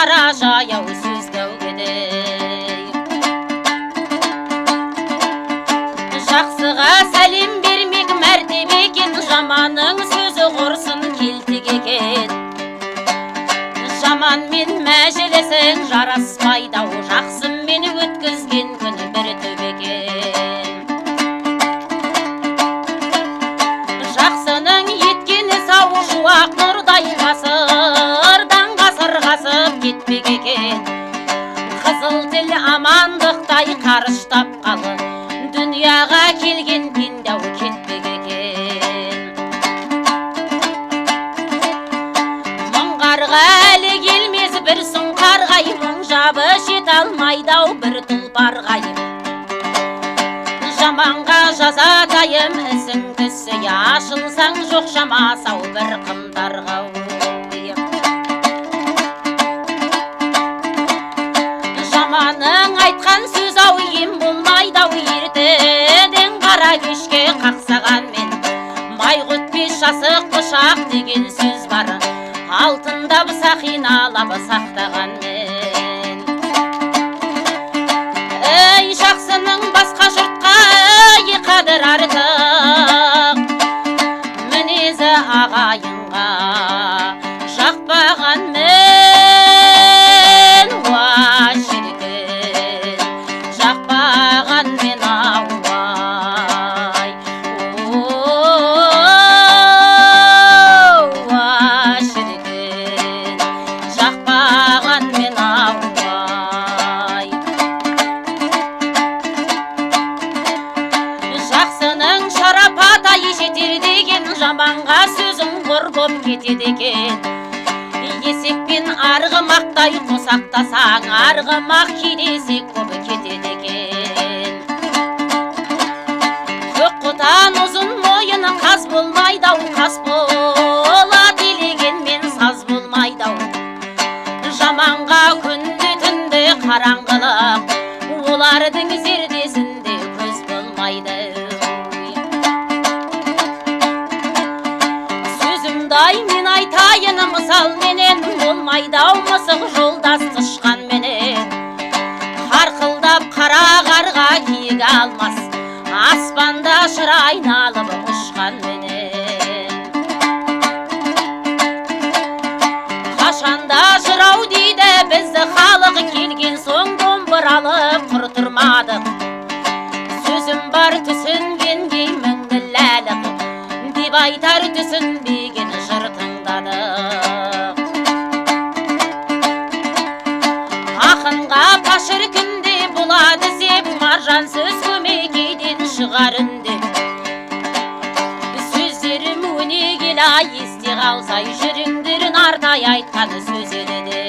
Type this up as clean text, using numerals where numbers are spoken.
қара жаяу сөз дәугедей. Жақсыға сәлем бермек мәртебе екен, жаманның сөзі құрсын келтек екен. Жаманмен мәжілесің жараспайды, жақсымен өткізген күні бір төбекен. Жақсының еткені сау шуақ нұрдай ғасырдан ғасыр ғасып кетпек екен. Қызыл тіл амандықтай қарыштап қалы, дүнияға келген пендау кетпек екен. Мұңғарға әлі келмес бір сұңқарғай, мұң жабы жет алмайдау бір тұлпарғай. Жаманға жазатайым ісің түсі, ашылсаң жоқ жамасау бір қымдарға. Жаманың айтқан сөз ау ем болмайдау, ертеден қара кешке қақсағанмен. Май құтпес жасық құшақ деген сөз бар, алтындап сақиналап сақтағанмен. Ей жақсының басқа жұртқа қадір артық, мінезі ағайынға жақпағанмен. Уа шіркін, жақпағанмен ауай. Уа шіркін, жақпағанмен ауай. Жақсының шарапатай жетер деген, жаманға сөзің құр боп кетеді екен. Есекпен арғымақтай қосақтасаң, арғымақ кейдесек көп кетеді екен. Көк құтан ұзын мойыны қаз болмайдау, қас бола делегенмен саз болмайдау. Жаманға күнде түнде қараңғылық, олардың зердесінде көз болмайды. Сөзімдай мен айтайын мысал менен, болмайдау мысық жолдас тышқан менен. Қарқылдап қара қарға киік алмас, аспанда шыр айналып ұшқан менен. Қашанда жырау дейді бізді халық, келген соң домбыралып құр тұрмадық. Сөзім бар түсінгенге мінгіләлік, деп айтар түсінбеген жыр тыңдадық. Ақынға пашыр күнде болады сеп, маржан сөз көмекейден шығар үндеп. Сөздерім өнегелі есте қалсай, жүріңдерін артай айтқаны сөз еледі.